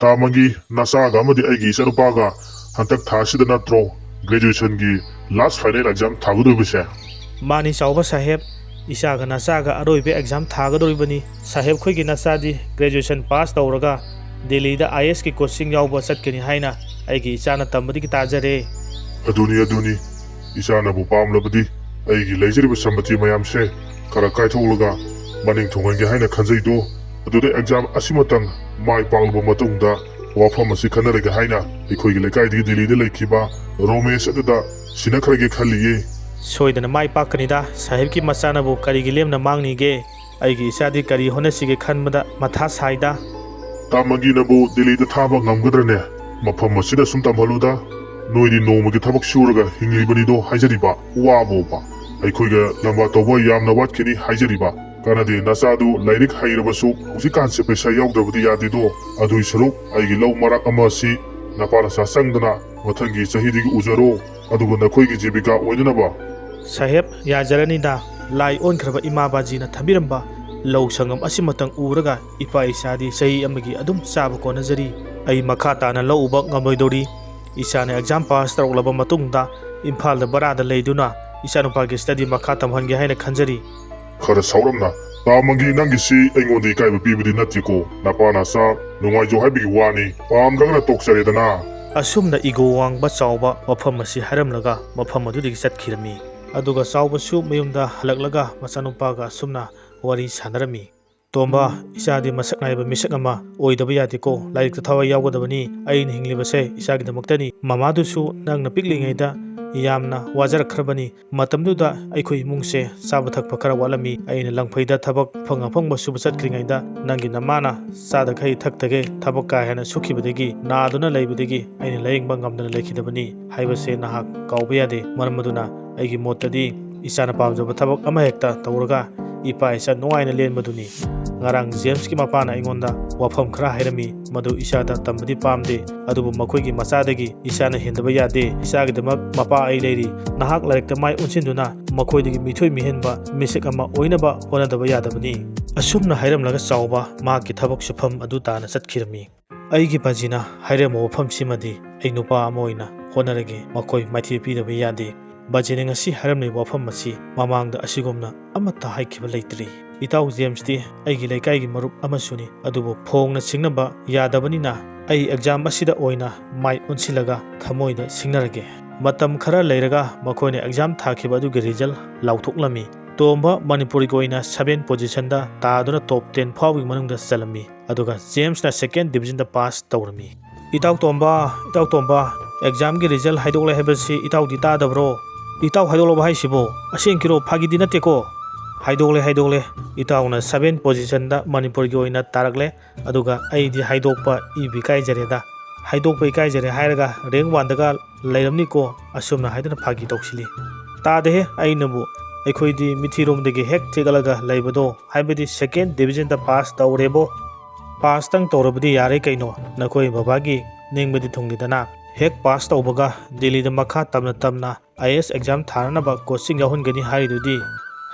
तामंगी नसागा मदी आइगी सरुपागा हंतक थासिद नत्रो ग्रेजुएशन की last final exam थागदोबिसे मानी चाउबा साहेब इसागा नसागा अरोइबे एग्जाम थागदोरिबनी साहेब खोइगी नसादी ग्रेजुएशन पास तौरगा दिल्ली दा आईएएस की कोचिंग याउबा चटकनी हाइना आइगी इचाना तंबदी की ताजरे अदुनी इसाना बु पामलबदी आइगी लेजरिबा सम्पति मयाम से खरा कायथोलगा मनिंग थोंगंगे हाइना खंजैदो अदुदे एग्जाम असिमतंग माय पालबा मतुंगदा वाफम असि खनरगे हाइना इखोइगी लेकाइदी दिल्ली दे लेखिबा रोमेश अदुदा सिनखरगे खलिये सोइदना माय पाकनिदा साहेब की मचानाबु करिगी लेमना मांगनीगे आइगी इसादी करी होनसिगे खनबदा मथा साइदा तामंगी नबु दिल्ली दा थाबा ngамगद्रने मफम असिदा सुम तमहलुदा नोइदी नोमगे थबक सुरगा हिंग्लिबनिदो हाइजरिबा वाबोबा अइखोइगा लंबा तोबो यामना वाटखिनी हाइजरिबा कानादे नसादु लाइरिक हाइरबसु हुजिकानसे पैसा याउद्रबदि यादिदो अदुइ सरुक आइगी लौ मराक अमासि नपारसा संगदना मथंगी चहिदिगी उजरो अदुगो नखोइगी जीविका ओइननबा साहेब याजरनिदा लाई ओनखरबा इमा बाजीना थबिरंबा लौ संगम असिमतंग उरगा इपा इसादी सही अमगी अदुम चाब कोनजरी आई मखा ताना लौ उबा ngамलोइदोरी इसाने एग्जाम पास तौरलबा मतुंगदा इम्फाल दा बरादा लेदुना इसानुपागी स्टडी मखा तमहनगे हाइना खंजरी खर सौरमना तामंगी नंगिसी एंगोंदी काइबा पीबदि नत्तिको नपाना सा नुंगाइजो हाइबिगी वानी पामदगना तोक्सरेदना असुमना इगो वांगबा चाउबा मफम असि हरमलगा मफम अदुदिगी चटखिरमी अदुगा चाउबसु मयुमदा हलकलगा मचानुपागा असुमना वारी सानरमी तोंबा इसादी मसक नाइबा मिसक अमा ओइदबा यादिको लाइक थवा यावगदबनी आइन हिंग्लिबसे इसागिदमक्तनी ममादुसु नंगना पिकलिङैदा यामना वाजरखरबनी मतमदुदा अइखोइ इमुंगसे चाबा थकपा खरा वालमी आइना लंगफैदा थबक फंगफंगबा सुबा चटक्रिङैदा नंगी नमाना चादखै थक्तगे थबक का हेना सुखिबदगी नादुना लैबदगी आइना लयंगबा ngamदना लेखिदबनी हाइबसे नाहक काउबा यादे मरमदुना आइगी मोतदी इसाना पामजबा थबक अमा हेक्ता तौरगा इपा इसा नुआइना लेनबदुनी ngarang James ki mapana ingonda wafam khara hairami madu isada tambadi pamde adubu makhoi machadagi isana hendaba yade isagi damak mapa ai leiri nahak larekta mai unsinduna makhoi digi mithoi mihenba misik ama oinaba honadaba yadabani asumna hairam laga chawba ma ki thabak sufam adu tana chatkirami aigi bajina hairamo wafam simadi ai nupa amoina honarage makhoi maithi pidaba yade bajine ngasi haramni wafam masi mamangda asigomna amata haikiba leitri इताउ James दी आइगी लेकाइगी मरुप अमसुनी अदुबो फोंगना सिंगनबा यादबनिना आई एग्जाम असिदा ओइना माइ उनसिलगा थमोइदा सिंगनरगे मतम खरा लेरगा मखोइने एग्जाम थाखिबा अदुगी रिजल्ट लाउथोक्लमी तोंबा मणिपुरी गोइना 7 पोजीशन दा तादुना टॉप 10 फाउगी मनुंगदा चलमी अदुगा जेम्स ना सेकेंड डिवीजन दा पास तौरमी इताउ तोंबा एग्जाम की रिजल्ट हाइदोले हेबसी इताउ दी तादब्रो इताउ हाइदोलो हाइसिबो असेंकिरो फागिदी नतेको हाइदोले इताउना 7 पोजीशन दा मणिपुर की ओइना तारगले अदुगा आइदी हाइदोकपा इबि काइजरेदा हाइदोकपा इकाइजरे हाइरगा रैंक 1 दगा लैरमनिको असुमना हाइदना फागी तौसिली तादे आइनबु अखोइदी मिथिरोमदगी हेक थेगलगा लैबदो हाइबदी सेकेंड डिवीजन दा पास तौरेबो पास तंग तौरबदी यारे कैनो नखोइ बाबागी निंगबदी थुंगदिदना हेक पास तौबगा दिल्ली दा मखा तमना आईएएस एग्जाम थारनबा कोचिंग याहुनगनी हाइदुदी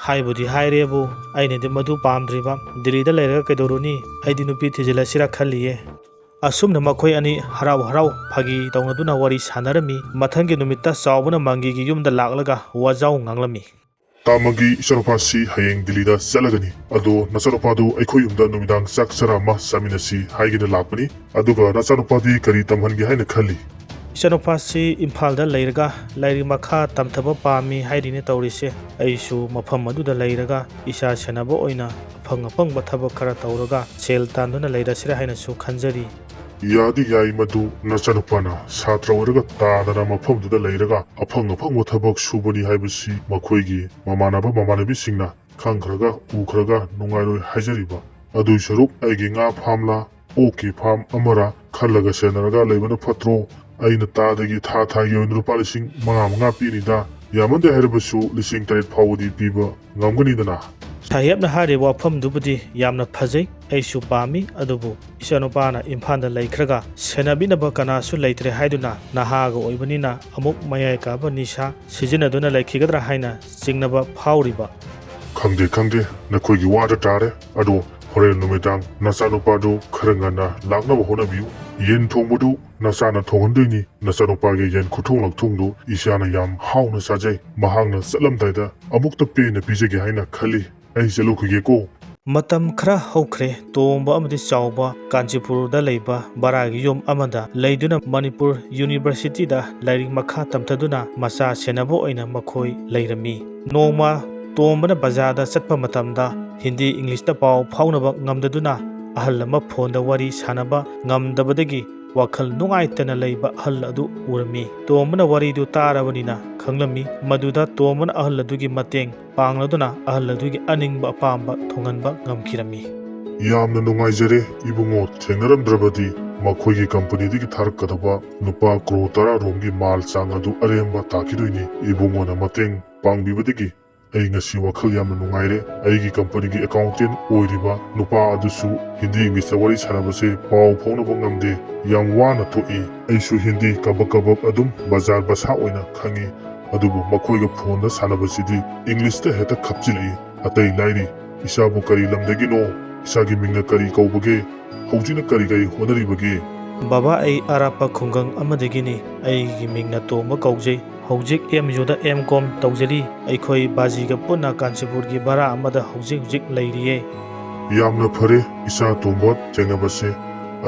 हाइबुदी हाइरेबु आइनेदि मधु पामद्रिबा दिल्लीदा लेरगा कैदोरुनी आइदि नुपि थिजिलासिरा खलिये असुमना मखोइ अनि हराव फागी तौनदुना वारी सानरमी मथंगे नुमित्ता चावबना मंगीगी युमदा लाक्लगा वाजाव nganglami तामंगी इचरपासी हयेंग दिल्लीदा चलगनी अदो नचरपादु अइखोइ युमदा नुमिदांग चाकसरा मा सामिनसी हाइगिना लापनी अदुगा नचरपादी करी तमहनगे हाइना खली इचनोपासी इम्फालदा लेरगा लाइरि मखा तमथबा पामी हाइरिने तौरिसे अइसु मफम अदुदा लेरगा इसा सेनबो ओइना फंगफंगबा थबक खरा तौरगा सेल तांदुना लेरसिरा हाइनासु खंजरी यादी याई मधु नचनुपाना छात्र ओरगा तादना मफमदुदा लेरगा अफंगफंगबा थबक सुबनी हाइबसी मखोइगी ममानबी सिंगना खंखरगा उखरगा नुंगाइरोइ हाइजरिबा अदुइ सरुक आइगी nga फामला ओके फाम अमरा खलगा सेनरगा लेबना फत्रो अइना तादगी थागी ओइना रुपा लिसिंग मंगा पीनिदा यामंदे हरबसु लिसिंग 8 फाउदी पीबा ngамगनिदना साहेबना हारे वाफमदुबुदी यामना फजै अइसु पामी अदुबु इचनुपाना इम्फालदा लैखरगा सेनाबिनबा कनासु लैत्रे हाइदुना नहागा ओइबनिना अमुक मयाय काबा निशा सिजिनदुना लैखिगद्रा हाइना चिंगनबा फाउरिबा खंदे नखोइगी वादा तारे अदो होरेन नुमिदांग नचानुपादु खरंगना लाक्नबा होनबियु ꯌꯦꯟ ꯊꯣꯡꯕꯗꯨ ꯅꯆꯥꯅ ꯊꯣꯡꯍꯟꯗꯣꯏꯅꯤ ꯅꯆꯥꯅꯨꯄꯥꯒꯤ ꯌꯦꯟ ꯈꯨꯊꯣꯡ ꯂꯛꯊꯣꯡꯗꯨ ꯏꯆꯥꯅ ꯌꯥꯝ ꯍꯥꯎꯅ ꯆꯥꯖꯩ ꯃꯍꯥꯛꯅ ꯆꯠꯂꯝꯗꯥꯏꯗ ꯑꯃꯨꯛꯇ ꯄꯦꯟꯅ ꯄꯤꯖꯒꯦ ꯍꯥꯏꯅ ꯈꯜꯂꯤ ꯑꯩ ꯆꯠꯂꯨꯈꯤꯒꯦꯀꯣ ꯃꯇꯝ ꯈꯔ ꯍꯧꯈ꯭ꯔꯦ ꯇꯣꯝꯕ ꯑꯃꯗꯤ ꯆꯥꯎꯕ ꯀꯥꯟꯆꯤꯄꯨꯔꯗ ꯂꯩꯕ ꯕꯔꯥꯒꯤ ꯌꯨꯝ ꯑꯃꯗ ꯂꯩꯗꯨꯅ ꯃꯅꯤꯄꯨꯔ ꯌꯨꯅꯤꯚꯔꯁꯤꯇꯤꯗ ꯂꯥꯏꯔꯤꯛ ꯃꯈꯥ ꯇꯝꯊꯗꯨꯅ ꯃꯆꯥ ꯁꯦꯟꯅꯕ ꯑꯣꯏꯅ ꯃꯈꯣꯏ ꯂꯩꯔꯝꯃꯤ ꯅꯣꯡꯃ ꯇꯣꯝꯕꯅ ꯕꯖꯥꯔꯗ ꯆꯠꯄ ꯃꯇꯝꯗ ꯍꯤꯟꯗꯤ ꯏꯪꯂꯤꯁꯇ ꯄꯥꯎ ꯐꯥꯎꯅꯕ ꯉꯝꯗꯗꯨꯅ ꯑꯍꯜ ꯑꯃ ꯐꯣꯟꯗ ꯋꯥꯔꯤ ꯁꯥꯟꯅꯕ ꯉꯝꯗꯕꯗꯒꯤ ꯋꯥꯈꯜ ꯅꯨꯡꯉꯥꯏꯇꯅ ꯂꯩꯕ ꯑꯍꯜ ꯑꯗꯨ ꯎꯔꯝꯃꯤ ꯇꯣꯝꯕꯅ ꯋꯥꯔꯤꯗꯨ ꯇꯥꯔꯕꯅꯤꯅ ꯈꯪꯂꯝꯃꯤ ꯃꯗꯨꯗ ꯇꯣꯝꯕꯅ ꯑꯍꯜ ꯑꯗꯨꯒꯤ ꯃꯇꯦꯡ ꯄꯥꯡꯂꯗꯨꯅ ꯑꯍꯜ ꯑꯗꯨꯒꯤ ꯑꯅꯤꯡꯕ ꯑꯄꯥꯝꯕ ꯊꯨꯡꯍꯟꯕ ꯉꯝꯈꯤꯔꯝꯃꯤ ꯌꯥꯝꯅ ꯅꯨꯡꯉꯥꯏꯖꯔꯦ ꯏꯕꯨꯡꯉꯣ ꯊꯦꯡꯅꯔꯝꯗ꯭ꯔꯕꯗꯤ ꯃꯈꯣꯏꯒꯤ ꯀꯝꯄꯅꯤꯗꯒꯤ ꯊꯥꯔꯛꯀꯗꯕ ꯂꯨꯄꯥ ꯀ꯭ꯔꯣꯔ 10 ꯔꯣꯝꯒꯤ ꯃꯥꯜ ꯆꯥꯡ ꯑꯗꯨ ꯑꯔꯦꯝꯕ ꯇꯥꯈꯤꯗꯣꯏꯅꯤ ꯏꯕꯨꯡꯉꯣꯅ ꯃꯇꯦꯡ ꯄꯥꯡꯕꯤꯕꯗꯒꯤ ꯑꯩ ꯉꯁꯤ ꯋꯥꯈꯜ ꯌꯥꯝꯅ ꯅꯨꯡꯉꯥꯏꯔꯦ ꯑꯩꯒꯤ ꯀꯝꯄꯅꯤꯒꯤ ꯑꯦꯀꯥꯎꯟꯇꯦꯟ ꯑꯣꯏꯔꯤꯕ ꯅꯨꯄꯥ ꯑꯗꯨꯁꯨ ꯍꯤꯟꯗꯤ ꯏꯪꯂꯤꯁꯇ ꯋꯥꯔꯤ ꯁꯥꯟꯅꯕꯁꯦ ꯄꯥꯎ ꯐꯥꯎꯅꯕ ꯉꯝꯗꯦ ꯌꯥꯝ ꯋꯥꯅ ꯊꯣꯛꯏ ꯑꯩꯁꯨ ꯍꯤꯟꯗꯤ ꯀꯕꯛ ꯑꯗꯨꯝ ꯕꯖꯥꯔ ꯕꯁꯥ ꯑꯣꯏꯅ ꯈꯪꯉꯤ ꯑꯗꯨꯕꯨ ꯃꯈꯣꯏꯒ ꯐꯣꯟꯗ ꯁꯥꯟꯅꯕꯁꯤꯗꯤ ꯏꯪꯂꯤꯁꯇ ꯍꯦꯛꯇ ꯈꯞꯆꯤꯜꯂꯛꯏ ꯑꯇꯩ ꯂꯥꯏꯔꯤ ꯏꯆꯥꯕꯨ ꯀꯔꯤ ꯂꯝꯗꯒꯤꯅꯣ ꯏꯆꯥꯒꯤ ꯃꯤꯡꯅ ꯀꯔꯤ ꯀꯧꯕꯒꯦ ꯍꯧꯖꯤꯛꯅ ꯀꯔꯤ ꯍꯣꯠꯅꯔꯤꯕꯒꯦ ꯕꯕꯥ ꯑꯩ ꯑꯔꯥꯞꯄ ꯈꯨꯡꯒꯪ ꯑꯃꯗꯒꯤꯅꯤ ꯑꯩꯒꯤ ꯃꯤꯡꯅ ꯇꯣꯝꯕ ꯀꯧꯖꯩ ꯍꯧꯖꯤꯛ MUꯗ M.Com ꯇꯧꯖꯔꯤ ꯑꯩꯈꯣꯏ ꯕꯥꯖꯤꯒ ꯄꯨꯟꯅ ꯀꯥꯟꯆꯤꯄꯨꯔꯒꯤ ꯕꯔꯥ ꯑꯃꯗ ꯍꯧꯖꯤꯛ ꯂꯩꯔꯤꯌꯦ ꯌꯥꯝꯅ ꯐꯔꯦ ꯏꯆꯥ ꯇꯣꯝꯕ ꯊꯦꯡꯅꯕꯁꯦ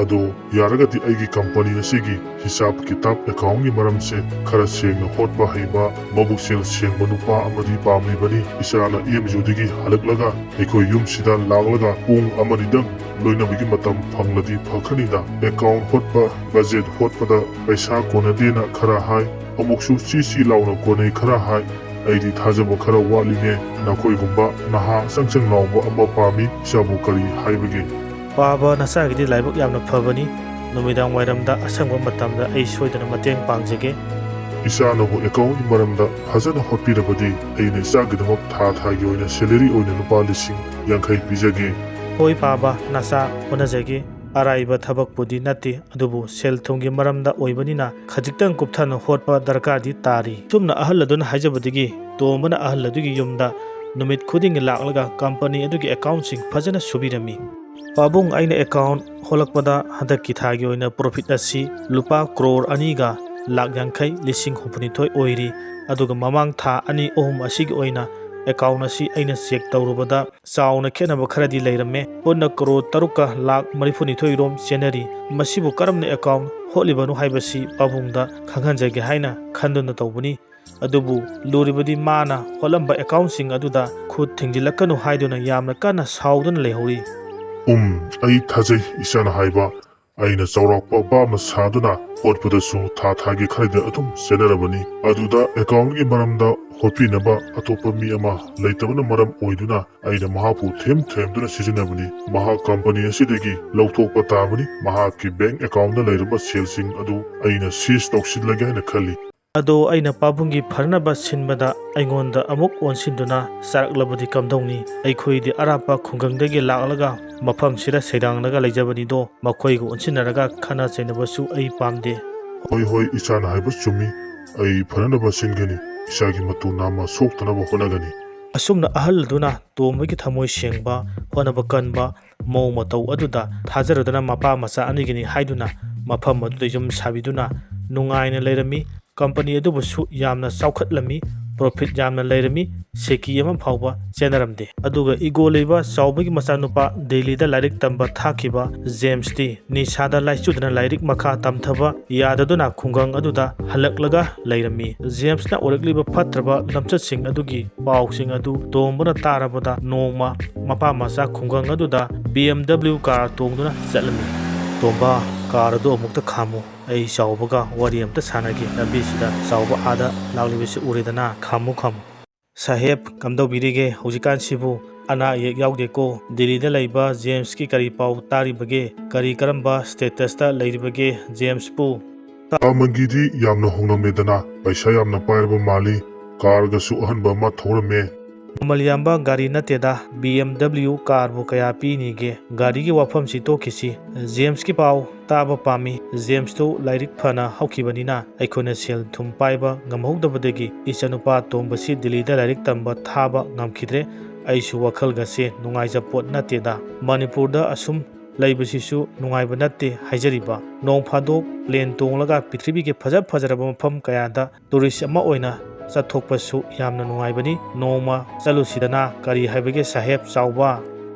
ꯑꯗꯣ ꯌꯥꯔꯒꯗꯤ ꯑꯩꯒꯤ ꯀꯝꯄꯅꯤ ꯑꯁꯤꯒꯤ ꯍꯤꯁꯥꯞ ꯀꯤꯇꯥꯞ ꯑꯦꯀꯥꯎꯟꯒꯤ ꯃꯔꯝꯁꯦ ꯈꯔ ꯁꯦꯡꯅ ꯍꯣꯠꯄ ꯍꯩꯕ ꯃꯕꯨꯛꯆꯦꯜ ꯁꯦꯡꯕ ꯅꯨꯄꯥ ꯑꯃꯗꯤ ꯄꯥꯝꯂꯤꯕꯅꯤ ꯏꯆꯥꯅ MUꯗꯒꯤ ꯍꯜꯂꯛꯂꯒ ꯑꯩꯈꯣꯏ ꯌꯨꯝꯁꯤꯗ ꯂꯥꯛꯂꯒ ꯄꯨꯡ ꯑꯃꯅꯤꯗꯪ ꯂꯣꯏꯅꯕꯒꯤ ꯃꯇꯝ ꯐꯪꯂꯗꯤ ꯐꯈ꯭ꯔꯅꯤꯗ ꯑꯦꯀꯥꯎꯟ ꯍꯣꯠꯄ ꯕꯖꯦꯠ ꯍꯣꯠꯄꯗ ꯄꯩꯁꯥ ꯀꯣꯟꯅꯗꯦꯅ ꯈꯔ ꯍꯥꯏ ꯑꯃꯨꯛꯁꯨ ꯆꯤ ꯂꯥꯎꯅ ꯀꯣꯟꯅꯩ ꯈꯔ ꯍꯥꯏ ꯑꯩꯗꯤ ꯊꯥꯖꯕ ꯈꯔ ꯋꯥꯠꯂꯤꯅꯦ ꯅꯈꯣꯏꯒꯨꯝꯕ ꯅꯍꯥ ꯆꯪ ꯂꯥꯎꯕ ꯑꯃ ꯄꯥꯝꯃꯤ ꯏꯆꯥꯕꯨ ꯀꯔꯤ ꯍꯥꯏꯕꯒꯦ ꯄꯥꯕ ꯅꯆꯥꯒꯤꯗꯤ ꯂꯥꯏꯕꯛ ꯌꯥꯝꯅ ꯐꯕꯅꯤ ꯅꯨꯃꯤꯗꯥꯡ ꯋꯥꯏꯔꯝꯗ ꯑꯁꯪꯕ ꯃꯇꯝꯗ ꯑꯩ ꯁꯣꯏꯗꯅ ꯃꯇꯦꯡ ꯄꯥꯡꯖꯒꯦ ꯏꯆꯥꯅꯕꯨ ꯑꯦꯀꯥꯎꯟꯒꯤ ꯃꯔꯝꯗ ꯐꯖꯅ ꯍꯣꯠꯄꯤꯔꯕꯗꯤ ꯑꯩꯅ ꯏꯆꯥꯒꯤꯗꯃꯛ ꯊꯥꯒꯤ ꯑꯣꯏꯅ ꯁꯦꯂꯔꯤ ꯑꯣꯏꯅ ꯂꯨꯄꯥ 50,000 ꯄꯤꯖꯒꯦ ꯍꯣꯏ ꯄꯥꯕ ꯅꯆꯥ ꯍꯣꯠꯅꯖꯒꯦ ꯑꯔꯥꯏꯕ ꯊꯕꯛꯄꯨꯗꯤ ꯅꯠꯇꯦ ꯑꯗꯨꯕꯨ ꯁꯦꯜ ꯊꯨꯝꯒꯤ ꯃꯔꯝꯗ ꯑꯣꯏꯕꯅꯤꯅ ꯈꯖꯤꯛꯇꯪ ꯀꯨꯞꯊꯅ ꯍꯣꯠꯄ ꯗꯔꯀꯥꯔꯗꯤ ꯇꯥꯔꯤ ꯆꯨꯝꯅ ꯑꯍꯜ ꯑꯗꯨꯅ ꯍꯥꯏꯖꯕꯗꯒꯤ ꯇꯣꯝꯕꯅ ꯑꯍꯜ ꯑꯗꯨꯒꯤ ꯌꯨꯝꯗ ꯅꯨꯃꯤꯠ ꯈꯨꯗꯤꯡꯒꯤ ꯂꯥꯛꯂꯒ ꯀꯝꯄꯅꯤ ꯑꯗꯨꯒꯤ ꯑꯦꯀꯥꯎꯟꯁꯤꯡ ꯐꯖꯅ ꯁꯨꯕꯤꯔꯝꯃꯤ ꯄꯥꯕꯨꯡ ꯑꯩꯅ ꯑꯦꯀꯥꯎꯟ ꯍꯣꯠꯂꯛꯄꯗ ꯍꯟꯗꯛꯀꯤ ꯊꯥꯒꯤ ꯑꯣꯏꯅ ꯄ꯭ꯔꯣꯐꯤꯠ ꯑꯁꯤ ꯂꯨꯄꯥ ꯀ꯭ꯔꯣꯔ 2,50,60,62 ꯑꯣꯏꯔꯤ ꯑꯗꯨꯒ ꯃꯃꯥꯡ ꯊꯥ 2-3 ꯑꯁꯤꯒꯤ ꯑꯣꯏꯅ ꯑꯦꯀꯥꯎꯟ ꯑꯁꯤ ꯑꯩꯅ ꯆꯦꯛ ꯇꯧꯔꯨꯕꯗ ꯆꯥꯎꯅ ꯈꯦꯠꯅꯕ ꯈꯔꯗꯤ ꯂꯩꯔꯝꯃꯦ ꯄꯨꯟꯅ ꯀ꯭ꯔꯣꯔ 3,62,00,000 ꯔꯣꯝ ꯆꯦꯟꯅꯔꯤ ꯃꯁꯤꯕꯨ ꯀꯔꯝꯅ ꯑꯦꯀꯥꯎꯟ ꯍꯣꯠꯂꯤꯕꯅꯣ ꯍꯥꯏꯕꯁꯤ ꯄꯥꯕꯨꯡꯗ ꯈꯪꯍꯟꯖꯒꯦ ꯍꯥꯏꯅ ꯈꯟꯗꯨꯅ ꯇꯧꯕꯅꯤ ꯑꯗꯨꯕꯨ ꯂꯨꯔꯤꯕꯗꯤ ꯃꯥꯅ ꯍꯣꯠꯂꯝꯕ ꯑꯦꯀꯥꯎꯟꯁꯤꯡ ꯑꯗꯨꯗ ꯈꯨꯠ ꯊꯤꯡꯖꯤꯜꯂꯛꯀꯅꯨ ꯍꯥꯏꯗꯨꯅ ꯌꯥꯝꯅ ꯀꯟꯅ ꯁꯥꯎꯗꯨꯅ ꯂꯩꯍꯧꯔꯤ ꯑꯩ ꯊꯥꯖꯩ ꯏꯆꯥꯅ ꯍꯥꯏꯕ ꯑꯩꯅ ꯆꯥꯎꯔꯥꯛꯄ ꯑꯄꯥꯝꯕ ꯁꯥꯗꯨꯅ ꯍꯣꯠꯄꯗꯁꯨ ꯊꯥꯒꯤ ꯈꯔꯗ ꯑꯗꯨꯝ ꯆꯦꯟꯅꯔꯕꯅꯤ ꯑꯗꯨꯗ ꯑꯦꯀꯥꯎꯟꯒꯤ ꯃꯔꯝꯗ ꯍꯣꯠꯄꯤꯅꯕ ꯑꯇꯣꯞꯄ ꯃꯤ ꯑꯃ ꯂꯩꯇꯕꯅ ꯃꯔꯝ ꯑꯣꯏꯗꯨꯅ ꯑꯩꯅ ꯃꯍꯥꯛꯄꯨ ꯊꯦꯝꯗꯨꯅ ꯁꯤꯖꯤꯟꯅꯕꯅꯤ ꯃꯍꯥꯛ ꯀꯝꯄꯅꯤ ꯑꯁꯤꯗꯒꯤ ꯂꯧꯊꯣꯛꯄ ꯇꯥꯕꯅꯤ ꯃꯍꯥꯛꯀꯤ ꯕꯦꯡꯛ ꯑꯦꯀꯥꯎꯟꯗ ꯂꯩꯔꯤꯕ ꯁꯦꯜꯁꯤꯡ ꯑꯗꯨ ꯑꯩꯅ ꯁꯤꯖ ꯇꯧꯁꯤꯜꯂꯒꯦ ꯍꯥꯏꯅ ꯈꯜꯂꯤ ꯑꯗꯣ ꯑꯩꯅ ꯄꯥꯕꯨꯡꯒꯤ ꯐꯅꯕ ꯁꯤꯟꯕꯗ ꯑꯩꯉꯣꯟꯗ ꯑꯃꯨꯛ ꯑꯣꯟꯁꯤꯟꯗꯨꯅ ꯆꯥꯔꯛꯂꯕꯗꯤ ꯀꯝꯗꯧꯅꯤ ꯑꯩꯈꯣꯏꯗꯤ ꯑꯔꯥꯞꯄ ꯈꯨꯡꯒꯪꯗꯒꯤ ꯂꯥꯛꯂꯒ ꯃꯐꯝꯁꯤꯗ ꯁꯩꯗꯥꯡꯂꯒ ꯂꯩꯖꯕꯅꯤꯗꯣ ꯃꯈꯣꯏꯒ ꯑꯣꯟꯁꯤꯟꯅꯔꯒ ꯈꯠꯅ ꯆꯩꯅꯕꯁꯨ ꯑꯩ ꯄꯥꯝꯗꯦ ꯍꯣꯏ ꯏꯆꯥꯅ ꯍꯥꯏꯕ ꯆꯨꯝꯃꯤ ꯑꯩ ꯐꯅꯅꯕ ꯁꯤꯟꯒꯅꯤ ꯏꯆꯥꯒꯤ ꯃꯇꯨ ꯅꯥꯝꯃ ꯁꯣꯛꯇꯅꯕ ꯍꯣꯠꯅꯒꯅꯤ ꯑꯁꯨꯝꯅ ꯑꯍꯜ ꯑꯗꯨꯅ ꯇꯣꯝꯕꯒꯤ ꯊꯃꯣꯏ ꯁꯦꯡꯕ ꯍꯣꯠꯅꯕ ꯀꯟꯕ ꯃꯑꯣꯡ ꯃꯇꯧ ꯑꯗꯨꯗ ꯊꯥꯖꯔꯗꯨꯅ ꯃꯄꯥ ꯃꯆꯥ ꯑꯅꯤꯒꯤꯅꯤ ꯍꯥꯏꯗꯨꯅ ꯃꯐꯝ ꯑꯗꯨꯗ ꯌꯨꯝ ꯁꯥꯕꯤꯗꯨꯅ ꯅꯨꯡꯉꯥꯏꯅ ꯂꯩꯔꯝꯃꯤ ꯀꯝꯄꯅꯤ ꯑꯗꯨꯕꯨꯁꯨ ꯌꯥꯝꯅ ꯆꯥꯎꯈꯠꯂꯝꯃꯤ ꯄ꯭ꯔꯣꯐꯤꯠ ꯌꯥꯝꯅ ꯂꯩꯔꯝꯃꯤ ꯁꯦꯀꯤ ꯑꯃ ꯐꯥꯎꯕ ꯆꯦꯟꯅꯔꯝꯗꯦ ꯑꯗꯨꯒ ꯏꯒꯣ ꯂꯩꯕ ꯆꯥꯎꯕꯒꯤ ꯃꯆꯥꯅꯨꯄꯥ ꯗꯦꯜꯂꯤꯗ ꯂꯥꯏꯔꯤꯛ ꯇꯝꯕ ꯊꯥꯈꯤꯕ ꯖꯦꯝꯁꯇꯤ ꯅꯤꯁꯥꯗ ꯂꯥꯏꯆꯨꯗꯨꯅ ꯂꯥꯏꯔꯤꯛ ꯃꯈꯥ ꯇꯝꯊꯕ ꯌꯥꯗꯗꯨꯅ ꯈꯨꯡꯒꯪ ꯑꯗꯨꯗ ꯍꯜꯂꯛꯂꯒ ꯂꯩꯔꯝꯃꯤ ꯖꯦꯝꯁꯅ ꯑꯣꯏꯔꯛꯂꯤꯕ ꯐꯠꯇ꯭ꯔꯕ ꯂꯝꯆꯠꯁꯤꯡ ꯑꯗꯨꯒꯤ ꯄꯥꯎꯁꯤꯡ ꯑꯗꯨ ꯇꯣꯝꯕꯅ ꯇꯥꯔꯕꯗ ꯅꯣꯡꯃ ꯃꯄꯥ ꯃꯆꯥ ꯈꯨꯡꯒꯪ ꯑꯗꯨꯗ BMW ꯀꯥꯔ ꯇꯣꯡꯗꯨꯅ ꯆꯠꯂꯝꯃꯤ ꯇꯣꯝꯕ ꯀꯥꯔ ꯑꯗꯨ ꯑꯃꯨꯛꯇ ꯈꯥꯝꯃꯨ ꯑꯩ ꯆꯥꯎꯕꯒ ꯋꯥꯔꯤ ꯑꯝꯇ ꯁꯥꯟꯅꯒꯦ ꯂꯝꯕꯤꯁꯤꯗ ꯆꯥꯎꯕ ꯑꯥꯗ ꯂꯥꯛꯂꯤꯕꯁꯤ ꯎꯔꯦꯗꯅ ꯈꯥꯝꯃꯨ ꯁꯥꯍꯦꯕ ꯀꯝꯗꯧꯕꯤꯔꯤꯒꯦ ꯍꯧꯖꯤꯛꯀꯥꯟꯁꯤꯕꯨ ꯑꯅꯥ ꯑꯌꯦꯛ ꯌꯥꯎꯗꯦꯀꯣ ꯗꯦꯜꯂꯤꯗ ꯂꯩꯕ ꯖꯦꯝꯁꯀꯤ ꯀꯔꯤ ꯄꯥꯎ ꯇꯥꯔꯤꯕꯒꯦ ꯀꯔꯝꯕ ꯁ꯭ꯇꯦꯇꯁꯇ ꯂꯩꯔꯤꯕꯒꯦ ꯖꯦꯝꯁꯄꯨ ꯑꯃꯒꯤꯗꯤ ꯌꯥꯝꯅ ꯍꯣꯡꯂꯝꯃꯦꯗꯅ ꯄꯩꯁꯥ ꯌꯥꯝꯅ ꯄꯥꯏꯔꯕ ꯃꯥꯜꯂꯤ ꯀꯥꯔꯒꯁꯨ ꯑꯍꯟꯕ ꯑꯃ ꯊꯧꯔꯝꯃꯦ ꯃꯃꯜ ꯌꯥꯝꯕ ꯒꯥꯔꯤ ꯅꯠꯇꯦꯗ BMW ꯀꯥꯔꯕꯨ ꯀꯌꯥ ꯄꯤꯅꯤꯒꯦ ꯒꯥꯔꯤꯒꯤ ꯋꯥꯐꯝꯁꯤ ꯇꯣꯛꯈꯤꯁꯤ ꯖꯦꯝꯁꯀꯤ ꯄꯥꯎ ꯇꯥꯕ ꯄꯥꯝꯃꯤ ꯖꯦꯝꯁꯇꯨ ꯂꯥꯏꯔꯤꯛ ꯐꯅ ꯍꯧꯈꯤꯕꯅꯤ나 ꯑꯩꯈꯣꯏꯅ ꯁꯦꯜ ꯊꯨꯝ ꯄꯥꯏꯕ ꯉꯝꯍꯧꯗꯕꯗꯒꯤ ꯏꯆꯥꯅꯨꯄꯥ ꯇꯣꯝꯕꯁꯤ ꯗꯦꯜꯂꯤꯗ ꯂꯥꯏꯔꯤꯛ ꯇꯝꯕ ꯊꯥꯕ ꯉꯝꯈꯤꯗ꯭ꯔꯦ ꯑꯩꯁꯨ ꯋꯥꯈꯜꯒꯁꯦ ꯅꯨꯡꯉꯥꯏꯖꯄꯣꯠ ꯅꯠꯇꯦꯗ ꯃꯅꯤꯄꯨꯔꯗ ꯑꯁꯨꯝ ꯂꯩꯕꯁꯤꯁꯨ ꯅꯨꯡꯉꯥꯏꯕ ꯅꯠꯇꯦ ꯍꯥꯏꯖꯔꯤꯕ ꯅꯣꯡ ꯐꯥꯗꯣꯛ ꯄ꯭ꯂꯦꯟ ꯇꯣꯡꯂꯒ ꯄ꯭ꯔꯤꯊꯤꯕꯤꯒꯤ ꯐꯖꯔꯕ ꯃꯐꯝ ꯀꯌꯥꯗ ꯇꯨꯔꯤꯁ ꯑꯃ ꯑꯣꯏꯅ ꯆꯠꯊꯣꯛꯄꯁꯨ ꯌꯥꯝꯅ ꯅꯨꯡꯉꯥꯏꯕꯅꯤ ꯅꯣꯡꯃ ꯆꯠꯂꯨꯁꯤꯗꯅ ꯀꯔꯤ ꯍꯥꯏꯕꯒꯦ ꯁꯥꯍꯦꯕ ꯆꯥꯎꯕ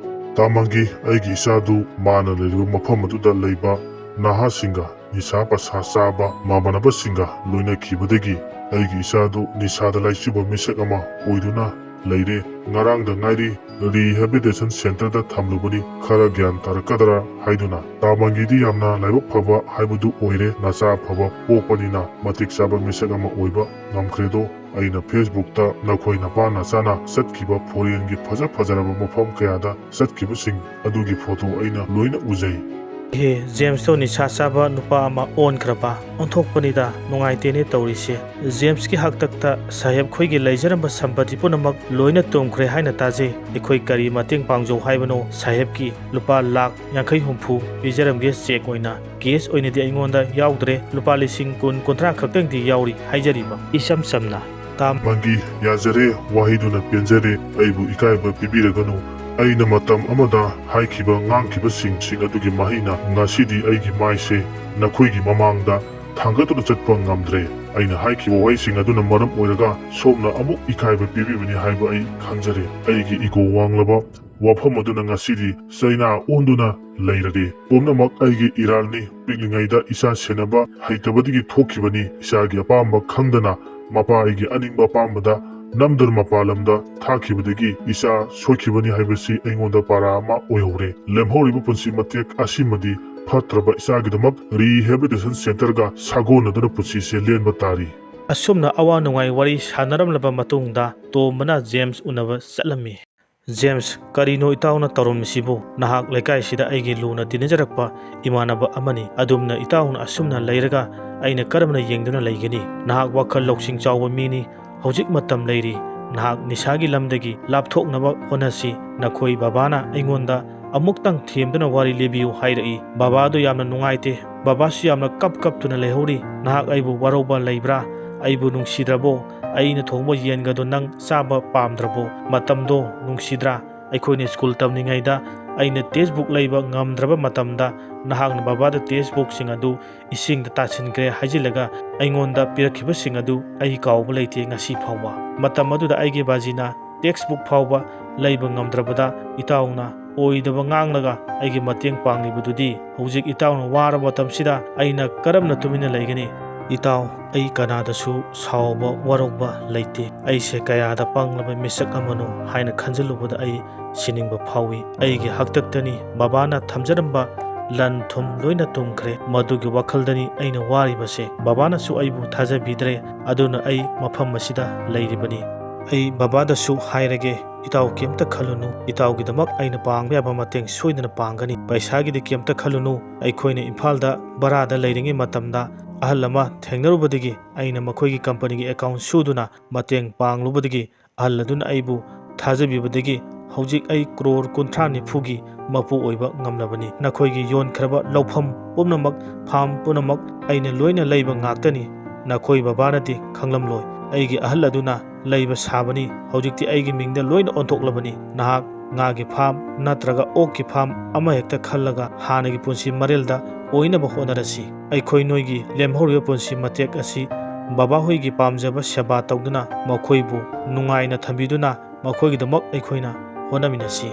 ꯇꯥꯃꯪꯒꯤ ꯑꯩꯒꯤ ꯏꯆꯥꯗꯨ ꯃꯥꯅ ꯂꯩꯔꯤꯕ ꯃꯐꯝ ꯑꯗꯨꯗ ꯂꯩꯕ ꯅꯍꯥꯁꯤꯡꯒ ꯅꯤꯁꯥ ꯄꯁꯥ ꯆꯥꯕ ꯃꯃꯥꯟꯅꯕꯁꯤꯡꯒ ꯂꯣꯏꯅꯈꯤꯕꯗꯒꯤ ꯑꯩꯒꯤ ꯏꯆꯥꯗꯨ ꯅꯤꯁꯥꯗ ꯂꯥꯏꯆꯨꯕ ꯃꯤꯁꯛ ꯑꯃ ꯑꯣꯏꯗꯨꯅ ꯂꯩꯔꯦ ꯉꯔꯥꯡꯗ ꯉꯥꯏꯔꯤ ꯔꯤꯍꯦꯕꯤꯂꯤꯇꯦꯁꯟ ꯁꯦꯟꯇꯔꯗ ꯊꯝꯂꯨꯕꯅꯤ ꯈꯔ ꯒ꯭ꯌꯥꯟ ꯇꯥꯔꯛꯀꯗ꯭ꯔꯥ ꯍꯥꯏꯗꯨꯅ ꯇꯥꯃꯪꯒꯤꯗꯤ ꯌꯥꯝꯅ ꯂꯥꯏꯕꯛ ꯐꯕ ꯍꯥꯏꯕꯗꯨ ꯑꯣꯏꯔꯦ ꯅꯆꯥ ꯐꯕ ꯄꯣꯛꯄꯅꯤꯅ ꯃꯇꯤꯛ ꯆꯥꯕ ꯃꯤꯁꯛ ꯑꯃ ꯑꯣꯏꯕ ꯉꯝꯈ꯭ꯔꯦꯗꯣ ꯑꯩꯅ ꯐꯦꯁꯕꯨꯛꯇ ꯅꯈꯣꯏ ꯅꯄꯥ ꯅꯆꯥꯅ ꯆꯠꯈꯤꯕ ꯐꯣꯔꯦꯟꯒꯤ ꯐꯖꯔꯕ ꯃꯐꯝ ꯀꯌꯥꯗ ꯆꯠꯈꯤꯕꯁꯤꯡ ꯑꯗꯨꯒꯤ ꯐꯣꯇꯣ ꯑꯩꯅ ꯂꯣꯏꯅ ꯎꯖꯩ ꯖꯦꯝꯁꯇꯣ ꯅꯤꯁꯥ ꯆꯥꯕ ꯅꯨꯄꯥ ꯑꯃ ꯑꯣꯟꯈ꯭ꯔꯕ ꯑꯣꯟꯊꯣꯛꯄꯅꯤꯗ ꯅꯨꯡꯉꯥꯏꯇꯦꯅꯦ ꯇꯧꯔꯤꯁꯦ ꯖꯦꯝꯁꯀꯤ ꯍꯥꯛꯇꯛꯇ ꯁꯥꯍꯦꯕ ꯈꯣꯏꯒꯤ ꯂꯩꯖꯔꯝꯕ ꯁꯝꯄꯇꯤ ꯄꯨꯝꯅꯃꯛ ꯂꯣꯏꯅ ꯇꯨꯝꯈ꯭ꯔꯦ ꯍꯥꯏꯅ ꯇꯥꯖꯩ ꯑꯩꯈꯣꯏ ꯀꯔꯤ ꯃꯇꯦꯡ ꯄꯥꯡꯖꯧ ꯍꯥꯏꯕꯅꯣ ꯁꯥꯍꯦꯕꯀꯤ ꯂꯨꯄꯥ ꯂꯥꯈ 50-60 ꯄꯤꯖꯔꯝꯒꯦ ꯆꯦꯛ ꯑꯣꯏꯅ ꯀꯦꯁ ꯑꯣꯏꯅꯗꯤ ꯑꯩꯉꯣꯟꯗ ꯌꯥꯎꯗ꯭ꯔꯦ ꯂꯨꯄꯥ ꯂꯤꯁꯤꯡ 20-30 ꯈꯛꯇꯪꯗꯤ ꯌꯥꯎꯔꯤ ꯍꯥꯏꯖꯔꯤꯕ ꯏꯆꯝ ꯆꯝꯅ ꯇꯥꯃꯪꯒꯤ ꯌꯥꯖꯔꯦ ꯋꯥꯍꯩꯗꯨꯅ ꯄꯦꯟꯖꯔꯦ ꯑꯩꯕꯨ ꯏꯀꯥꯏꯕ ꯄꯤꯕꯤꯔꯒꯅꯨ ꯑꯩꯅ ꯃꯇꯝ ꯑꯃꯗ ꯍꯥꯏꯈꯤꯕ ꯉꯥꯡꯈꯤꯕꯁꯤꯡ ꯑꯗꯨꯒꯤ ꯃꯍꯩꯅ ꯉꯁꯤꯗꯤ ꯑꯩꯒꯤ ꯃꯥꯏꯁꯦ ꯅꯈꯣꯏꯒꯤ ꯃꯃꯥꯡꯗ ꯊꯥꯡꯒꯠꯇꯨꯅ ꯆꯠꯄ ꯉꯝꯗ꯭ꯔꯦ ꯑꯩꯅ ꯍꯥꯏꯈꯤꯕ ꯋꯥꯍꯩꯁꯤꯡ ꯑꯗꯨꯅ ꯃꯔꯝ ꯑꯣꯏꯔꯒ ꯁꯣꯝꯅ ꯑꯃꯨꯛ ꯏꯀꯥꯏꯕ ꯄꯤꯕꯤꯕꯅꯤ ꯍꯥꯏꯕ ꯑꯩ ꯈꯪꯖꯔꯦ ꯑꯩꯒꯤ ꯏꯒꯣ ꯋꯥꯡꯂꯕ ꯋꯥꯐꯝ ꯑꯗꯨꯅ ꯉꯁꯤꯗꯤ ꯆꯩꯅꯥ ꯑꯣꯟꯗꯨꯅ ꯂꯩꯔꯒꯦ ꯄꯨꯝꯅꯃꯛ ꯑꯩꯒꯤ ꯏꯔꯥꯜꯅꯤ ꯄꯤꯛꯂꯤꯉꯩꯗ ꯏꯆꯥ ꯁꯦꯟꯅꯕ ꯍꯩꯇꯕꯗꯒꯤ ꯊꯣꯛꯈꯤꯕꯅꯤ ꯏꯆꯥꯒꯤ ꯑꯄꯥꯝꯕ ꯈꯪꯗꯅ ꯃꯄꯥ ꯑꯩꯒꯤ ꯑꯅꯤꯡꯕ ꯑꯄꯥꯝꯕꯗ ꯅꯝꯗꯨꯅ ꯃꯄꯥꯟ ꯂꯝꯗ ꯊꯥꯈꯤꯕꯗꯒꯤ ꯏꯆꯥ ꯁꯣꯏꯈꯤꯕꯅꯤ ꯍꯥꯏꯕꯁꯤ ꯑꯩꯉꯣꯟꯗ ꯄꯥꯔꯥ ꯑꯃ ꯑꯣꯏꯍꯧꯔꯦ ꯂꯦꯝꯍꯧꯔꯤꯕ ꯄꯨꯟꯁꯤ ꯃꯇꯦꯛ ꯑꯁꯤꯃꯗꯤ ꯐꯠꯇ꯭ꯔꯕ ꯏꯆꯥꯒꯤꯗꯃꯛ ꯔꯤꯍꯦꯕꯤꯂꯤꯇꯦꯁꯟ ꯁꯦꯟꯇꯔꯒ ꯁꯥꯒꯣꯟꯅꯗꯨꯅ ꯄꯨꯟꯁꯤꯁꯦ ꯂꯦꯟꯕ ꯇꯥꯔꯤ ꯑꯁꯨꯝꯅ ꯑꯋꯥ ꯅꯨꯡꯉꯥꯏ ꯋꯥꯔꯤ ꯁꯥꯟꯅꯔꯝꯂꯕ ꯃꯇꯨꯡꯗ ꯇꯣꯝꯕꯅ ꯖꯦꯝꯁ ꯎꯅꯕ ꯆꯠꯂꯝꯃꯤ ꯖꯦꯝꯁ ꯀꯔꯤꯅꯣ ꯏꯇꯥꯎꯅ ꯇꯧꯔꯝꯃꯤꯁꯤꯕꯨ ꯅꯍꯥꯛ ꯂꯩꯀꯥꯏꯁꯤꯗ ꯑꯩꯒꯤ ꯂꯨꯅ ꯇꯤꯟꯅꯖꯔꯛꯄ ꯏꯃꯥꯟꯅꯕ ꯑꯃꯅꯤ ꯑꯗꯨꯝꯅ ꯏꯇꯥꯎꯅ ꯑꯁꯨꯝꯅ ꯂꯩꯔꯒ ꯑꯩꯅ ꯀꯔꯝꯅ ꯌꯦꯡꯗꯨꯅ ꯂꯩꯒꯅꯤ ꯅꯍꯥꯛ ꯋꯥꯈꯜ ꯂꯧꯁꯤꯡ ꯆꯥꯎꯕ ꯃꯤꯅꯤ ꯍꯧꯖꯤꯛ ꯃꯇꯝ ꯂꯩꯔꯤ ꯅꯍꯥꯛ ꯅꯤꯁꯥꯒꯤ ꯂꯝꯗꯒꯤ ꯂꯥꯞꯊꯣꯛꯅꯕ ꯍꯣꯠꯅꯁꯤ ꯅꯈꯣꯏ ꯕꯕꯥꯅ ꯑꯩꯉꯣꯟꯗ ꯑꯃꯨꯛꯇꯪ ꯊꯦꯝꯗꯨꯅ ꯋꯥꯔꯤ ꯂꯤꯕꯤꯌꯨ ꯍꯥꯏꯔꯛꯏ ꯕꯕꯥꯗꯨ ꯌꯥꯝꯅ ꯅꯨꯡꯉꯥꯏꯇꯦ ꯕꯕꯥꯁꯨ ꯌꯥꯝꯅ ꯀꯞꯇꯨꯅ ꯂꯩꯍꯧꯔꯤ ꯅꯍꯥꯛ ꯑꯩꯕꯨ ꯋꯥꯔꯧꯕ ꯂꯩꯕ꯭ꯔꯥ ꯑꯩꯕꯨ ꯅꯨꯡꯁꯤꯗ꯭ꯔꯕꯣ ꯑꯩꯅ ꯊꯣꯡꯕ ꯌꯦꯟꯒꯗꯣ ꯅꯪ ꯆꯥꯕ ꯄꯥꯝꯗ꯭ꯔꯕꯣ ꯃꯇꯝꯗꯣ ꯅꯨꯡꯁꯤꯗ꯭ꯔꯥ ꯑꯩꯈꯣꯏꯅ ꯁ꯭ꯀꯨꯜ ꯇꯝꯂꯤꯉꯩꯗ ꯑꯩꯅ ꯇꯦꯛꯁꯕꯨꯛ ꯂꯩꯕ ꯉꯝꯗ꯭ꯔꯕ ꯃꯇꯝꯗ ꯅꯍꯥꯛꯅ ꯕꯕꯥꯗ ꯇꯦꯛꯁꯕꯨꯛꯁꯤꯡ ꯑꯗꯨ ꯏꯁꯤꯡꯗ ꯇꯥꯁꯤꯟꯈ꯭ꯔꯦ ꯍꯥꯏꯖꯤꯜꯂꯒ ꯑꯩꯉꯣꯟꯗ ꯄꯤꯔꯛꯈꯤꯕꯁꯤꯡ ꯑꯗꯨ ꯑꯩ ꯀꯥꯎꯕ ꯂꯩꯇꯦ ꯉꯁꯤ ꯐꯥꯎꯕ ꯃꯇꯝ ꯑꯗꯨꯗ ꯑꯩꯒꯤ ꯕꯥꯖꯤꯅ ꯇꯦꯛꯁꯕꯨꯛ ꯐꯥꯎꯕ ꯂꯩꯕ ꯉꯝꯗ꯭ꯔꯕꯗ ꯏꯇꯥꯎꯅ ꯑꯣꯏꯗꯕ ꯉꯥꯡꯂꯒ ꯑꯩꯒꯤ ꯃꯇꯦꯡ ꯄꯥꯡꯂꯤꯕꯗꯨꯗꯤ ꯍꯧꯖꯤꯛ ꯏꯇꯥꯎꯅ ꯋꯥꯔꯕ ꯃꯇꯝꯁꯤꯗ ꯑꯩꯅ ꯀꯔꯝꯅ ꯇꯨꯃꯤꯟꯅ ꯂꯩꯒꯅꯤ ꯏꯇꯥꯎ ꯑꯩ ꯀꯅꯥꯗꯁꯨ ꯁꯥꯎꯕ ꯋꯥꯔꯧꯕ ꯂꯩꯇꯦ ꯑꯩꯁꯦ ꯀꯌꯥꯗ ꯄꯪꯂꯕ ꯃꯤꯁꯛ ꯑꯃꯅꯣ ꯍꯥꯏꯅ ꯈꯟꯖꯤꯜꯂꯨꯕꯗ ꯑꯩ ꯁꯤꯅꯤꯡꯕ ꯐꯥꯎꯏ ꯑꯩꯒꯤ ꯍꯥꯛꯇꯛꯇꯅꯤ ꯕꯕꯥꯅ ꯊꯝꯖꯔꯝꯕ ꯂꯟ ꯊꯨꯝ ꯂꯣꯏꯅ ꯇꯨꯝꯈ꯭ꯔꯦ ꯃꯗꯨꯒꯤ ꯋꯥꯈꯜꯗꯅꯤ ꯑꯩꯅ ꯋꯥꯔꯤꯕꯁꯦ ꯕꯕꯥꯅꯁꯨ ꯑꯩꯕꯨ ꯊꯥꯖꯕꯤꯗ꯭ꯔꯦ ꯑꯗꯨꯅ ꯑꯩ ꯃꯐꯝ ꯑꯁꯤꯗ ꯂꯩꯔꯤꯕꯅꯤ ꯑꯩ ꯕꯕꯥꯗꯁꯨ ꯍꯥꯏꯔꯒꯦ ꯏꯇꯥꯎ ꯀꯩꯝꯇ ꯈꯜꯂꯨꯅꯨ ꯏꯇꯥꯎꯒꯤꯗꯃꯛ ꯑꯩꯅ ꯄꯥꯡꯕ ꯌꯥꯕ ꯃꯇꯦꯡ ꯁꯣꯏꯗꯅ ꯄꯥꯡꯒꯅꯤ ꯄꯩꯁꯥꯒꯤꯗꯤ ꯀꯩꯝꯇ ꯈꯜꯂꯨꯅꯨ ꯑꯩꯈꯣꯏꯅ ꯏꯝꯐꯥꯜꯗ ꯕꯔꯥꯗ ꯂꯩꯔꯤꯉꯩ ꯃꯇꯝꯗ ꯑꯍꯜ ꯑꯃ ꯊꯦꯡꯅꯔꯨꯕꯗꯒꯤ ꯑꯩꯅ ꯃꯈꯣꯏꯒꯤ ꯀꯝꯄꯅꯤꯒꯤ ꯑꯦꯀꯥꯎꯟ ꯁꯨꯗꯨꯅ ꯃꯇꯦꯡ ꯄꯥꯡꯂꯨꯕꯗꯒꯤ ꯑꯍꯜ ꯑꯗꯨꯅ ꯑꯩꯕꯨ ꯊꯥꯖꯕꯤꯕꯗꯒꯤ ꯍꯧꯖꯤꯛ ꯑꯩ ꯀ꯭ꯔꯣꯔ 30-40ꯒꯤ ꯃꯄꯨ ꯑꯣꯏꯕ ꯉꯝꯂꯕꯅꯤ ꯅꯈꯣꯏꯒꯤ ꯌꯣꯟꯈ꯭ꯔꯕ ꯂꯧꯐꯝ ꯄꯨꯝꯅꯃꯛ ꯐꯥꯝ ꯄꯨꯝꯅꯃꯛ ꯑꯩꯅ ꯂꯣꯏꯅ ꯂꯩꯕ ꯉꯥꯛꯇꯅꯤ ꯅꯈꯣꯏ ꯕꯕꯥꯅꯗꯤ ꯈꯪꯂꯝꯂꯣꯏ ꯑꯩꯒꯤ ꯑꯍꯜ ꯑꯗꯨꯅ ꯂꯩꯕ ꯁꯥꯕꯅꯤ ꯍꯧꯖꯤꯛꯇꯤ ꯑꯩꯒꯤ ꯃꯤꯡꯗ ꯂꯣꯏꯅ ꯑꯣꯟꯊꯣꯛꯂꯕꯅꯤ ꯅꯍꯥꯛ ꯉꯥꯒꯤ ꯐꯥꯝ ꯅꯠꯇ꯭ꯔꯒ ꯑꯣꯛꯀꯤ ꯐꯥꯝ ꯑꯃꯍꯦꯛꯇ ꯈꯜꯂꯒ ꯍꯥꯟꯅꯒꯤ ꯄꯨꯟꯁꯤ ꯃꯔꯦꯜꯗ ꯑꯣꯏꯅꯕ ꯍꯣꯠꯅꯔꯁꯤ ꯑꯩꯈꯣꯏ ꯅꯣꯏꯒꯤ ꯂꯦꯝꯍꯧꯔꯤꯕ ꯄꯨꯟꯁꯤ ꯃꯇꯦꯛ ꯑꯁꯤ ꯕꯕꯥꯍꯣꯏꯒꯤ ꯄꯥꯝꯖꯕ ꯁꯦꯕꯥ ꯇꯧꯗꯨꯅ ꯃꯈꯣꯏꯕꯨ ꯅꯨꯡꯉꯥꯏꯅ ꯊꯝꯕꯤꯗꯨꯅ ꯃꯈꯣꯏꯒꯤꯗꯃꯛ ꯑꯩꯈꯣꯏꯅ ꯍꯣꯠꯅꯃꯤꯟꯅꯁꯤ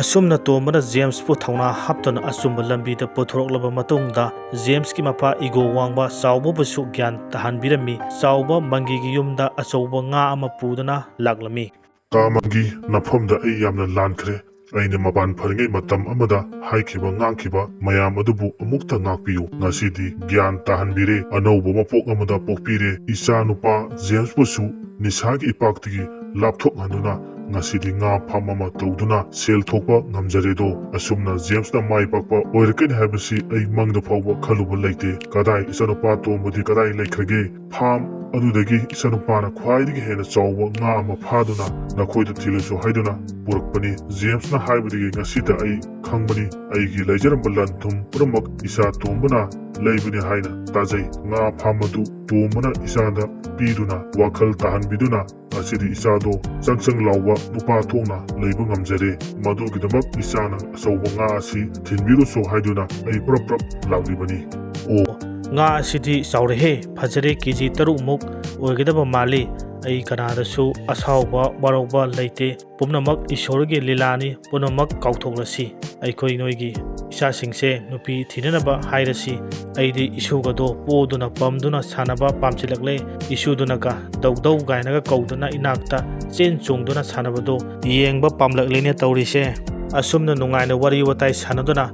ꯑꯁꯨꯝꯅ ꯇꯣꯝꯕꯅ ꯖꯦꯝꯁꯄꯨ ꯊꯧꯅꯥ ꯍꯥꯞꯇꯨꯅ ꯑꯆꯨꯝꯕ ꯂꯝꯕꯤꯗ ꯄꯨꯊꯣꯔꯛꯂꯕ ꯃꯇꯨꯡꯗ ꯖꯦꯝꯁꯀꯤ ꯃꯄꯥ ꯏꯒꯣ ꯋꯥꯡꯕ ꯆꯥꯎꯕꯕꯨꯁꯨ ꯒ꯭ꯌꯥꯟ ꯇꯥꯍꯟꯕꯤꯔꯝꯃꯤ ꯆꯥꯎꯕ ꯃꯪꯒꯤꯒꯤ ꯌꯨꯝꯗ ꯑꯆꯧꯕ ꯉꯥ ꯑꯃ ꯄꯨꯗꯨꯅ ꯂꯥꯛꯂꯝꯃꯤ ꯇꯥꯃꯪꯒꯤ ꯅꯐꯝꯗ ꯑꯩ ꯌꯥꯝꯅ ꯂꯥꯟꯈ꯭ꯔꯦ ꯑꯩꯅ ꯃꯄꯥꯟ ꯐꯔꯤꯉꯩ ꯃꯇꯝ ꯑꯃꯗ ꯍꯥꯏꯈꯤꯕ ꯉꯥꯡꯈꯤꯕ ꯃꯌꯥꯝ ꯑꯗꯨꯕꯨ ꯑꯃꯨꯛꯇ ꯉꯥꯛꯄꯤꯌꯨ ꯉꯁꯤꯗꯤ ꯒ꯭ꯌꯥꯟ ꯇꯥꯍꯟꯕꯤꯔꯦ ꯑꯅꯧꯕ ꯃꯄꯣꯛ ꯑꯃꯗ ꯄꯣꯛꯄꯤꯔꯦ ꯏꯆꯥ ꯅꯨꯄꯥ ꯖꯦꯝꯁꯄꯨꯁꯨ ꯅꯤꯁꯥꯒꯤ ꯏꯄꯥꯛꯇꯒꯤ ꯂꯥꯞꯊꯣꯛꯍꯟꯗꯨꯅ ꯉꯁꯤꯗꯤ ꯉꯥ ꯐꯥꯝ ꯑꯃ ꯇꯧꯗꯨꯅ ꯁꯦꯜ ꯊꯣꯛꯄ ꯉꯝꯖꯔꯦꯗꯣ ꯑꯁꯨꯝꯅ ꯖꯦꯝꯁꯅ ꯃꯥꯏ ꯄꯥꯛꯄ ꯑꯣꯏꯔꯛꯀꯅꯤ ꯍꯥꯏꯕꯁꯤ ꯑꯩ ꯃꯪꯗ ꯐꯥꯎꯕ ꯈꯜꯂꯨꯕ ꯂꯩꯇꯦ ꯀꯗꯥꯏ ꯏꯆꯥꯅꯨꯄꯥ ꯇꯣꯝꯕꯗꯤ ꯀꯗꯥꯏ ꯂꯩꯈ꯭ꯔꯒꯦ ꯐꯥꯝ ꯑꯗꯨꯗꯒꯤ ꯏꯆꯥꯅꯨꯄꯥꯅ ꯈ꯭ꯋꯥꯏꯗꯒꯤ ꯍꯦꯟꯅ ꯆꯥꯎꯕ ꯉꯥ ꯑꯃ ꯐꯥꯗꯨꯅ ꯅꯈꯣꯏꯗ ꯊꯤꯜꯂꯁꯨ ꯍꯥꯏꯗꯨꯅ ꯄꯨꯔꯛꯄꯅꯤ ꯖꯦꯝꯁꯅ ꯍꯥꯏꯕꯗꯒꯤ ꯉꯁꯤꯗ ꯑꯩ ꯈꯪꯕꯅꯤ ꯑꯩꯒꯤ ꯂꯩꯖꯔꯝꯕ ꯂꯟ ꯊꯨꯝ ꯄꯨꯝꯅꯃꯛ ꯏꯆꯥ ꯇꯣꯝꯕꯅ ꯂꯩꯕꯅꯤ ꯍꯥꯏꯅ ꯇꯥꯖꯩ ꯉꯥ ꯐꯥꯝ ꯑꯗꯨ ꯇꯣꯝꯕꯅ ꯏꯆꯥꯗ ꯄꯤꯗꯨꯅ ꯋꯥꯈꯜ ꯇꯥꯍꯟꯕꯤꯗꯨꯅ ꯑꯁꯤꯗꯤ ꯏꯆꯥꯗꯣ ꯆꯪ ꯂꯥꯎꯕ ꯅꯨꯄꯥ ꯊꯣꯛꯅ ꯂꯩꯕ ꯉꯝꯖꯔꯦ ꯃꯗꯨꯒꯤꯗꯃꯛ ꯏꯆꯥꯅ ꯑꯆꯧꯕ ꯉꯥ ꯑꯁꯤ ꯊꯤꯟꯕꯤꯔꯨꯆꯣ ꯍꯥꯏꯗꯨꯅ ꯑꯩ ꯄ꯭ꯔꯞ ꯂꯥꯛꯂꯤꯕꯅꯤ꯫ ꯑꯣ ꯉꯥ ꯑꯁꯤꯗꯤ ꯆꯥꯎꯔꯦꯍꯦ, ꯐꯖꯔꯦ, ꯀꯦꯖꯤ 6ꯃꯨꯛ ꯑꯣꯏꯒꯗꯕ ꯃꯥꯜꯂꯤ꯫ ꯑꯩ ꯀꯅꯥꯗꯁꯨ ꯑꯁꯥꯎꯕ ꯋꯥꯔꯧꯕ ꯂꯩꯇꯦ, ꯄꯨꯝꯅꯃꯛ ꯏꯁꯣꯔꯒꯤ ꯂꯤꯂꯥꯅꯤ, ꯄꯨꯝꯅꯃꯛ ꯀꯥꯎꯊꯣꯛꯂꯁꯤ꯫ ꯑꯩꯈꯣꯏ ꯅꯣꯏꯒꯤ ꯏꯆꯥꯁꯤꯡꯁꯦ ꯅꯨꯄꯤ ꯊꯤꯅꯅꯕ ꯍꯥꯏꯔꯁꯤ꯫ ꯑꯩꯗꯤ ꯏꯁꯨꯒꯗꯣ ꯄꯣꯗꯨꯅ ꯄꯝꯗꯨꯅ ꯁꯥꯟꯅꯕ ꯄꯥꯝꯁꯤꯜꯂꯛꯂꯦ꯫ ꯏꯁꯨꯗꯨꯅꯒ ꯗꯧꯗꯧ ꯒꯥꯏꯅꯒ ꯀꯧꯗꯨꯅ ꯏꯅꯥꯛꯇ ꯆꯦꯟ ꯆꯣꯡꯗꯨꯅ ꯁꯥꯟꯅꯕꯗꯣ ꯌꯦꯡꯕ ꯄꯥꯝꯂꯛꯂꯦꯅꯦ ꯇꯧꯔꯤꯁꯦ꯫ ꯑꯁꯨꯝꯅ ꯅꯨꯡꯉꯥꯏꯅ ꯋꯥꯔꯤ ꯋꯥꯇꯥꯏ ꯁꯥꯟꯅꯗꯨꯅ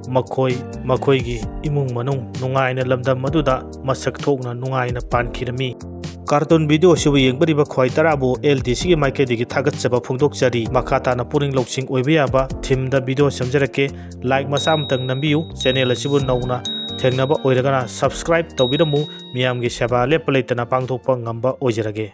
ꯃꯈꯣꯏꯒꯤ ꯏꯃꯨꯡ ꯃꯅꯨꯡ ꯅꯨꯡꯉꯥꯏꯅ ꯂꯝꯗꯝ ꯑꯗꯨꯗ ꯃꯁꯛ ꯊꯣꯛꯅ ꯅꯨꯡꯉꯥꯏꯅ ꯄꯥꯟꯈꯤꯔꯝꯃꯤ꯫ ꯀꯥꯔꯇꯨꯟ ꯚꯤꯗꯤꯑꯣ ꯑꯁꯤꯕꯨ ꯌꯦꯡꯕꯤꯔꯤꯕ ꯈ꯭ꯋꯥꯏ ꯇꯔꯥꯕꯨ LDCꯒꯤ ꯃꯥꯏꯀꯩꯗꯒꯤ ꯊꯥꯒꯠꯆꯕ ꯐꯣꯡꯗꯣꯛꯆꯔꯤ꯫ ꯃꯈꯥ ꯇꯥꯅ ꯄꯨꯛꯅꯤꯡ ꯂꯧꯁꯤꯡ ꯑꯣꯏꯕ ꯌꯥꯕ ꯊꯤꯝꯗ ꯚꯤꯗꯤꯑꯣ ꯁꯦꯝꯖꯔꯛꯀꯦ꯫ ꯂꯥꯏꯛ ꯃꯆꯥ ꯑꯃꯇꯪ ꯅꯝꯕꯤꯌꯨ꯫ ꯆꯦꯅꯦꯜ ꯑꯁꯤꯕꯨ ꯅꯧꯅ ꯊꯦꯡꯅꯕ ꯑꯣꯏꯔꯒꯅ ꯁꯕꯁꯀ꯭ꯔꯥꯏꯕ ꯇꯧꯕꯤꯔꯝꯃꯨ꯫ ꯃꯤꯌꯥꯝꯒꯤ ꯁꯦꯕꯥ ꯂꯦꯞꯄ ꯂꯩꯇꯅ ꯄꯥꯡꯊꯣꯛꯄ ꯉꯝꯕ ꯑꯣꯏꯖꯔꯒꯦ꯫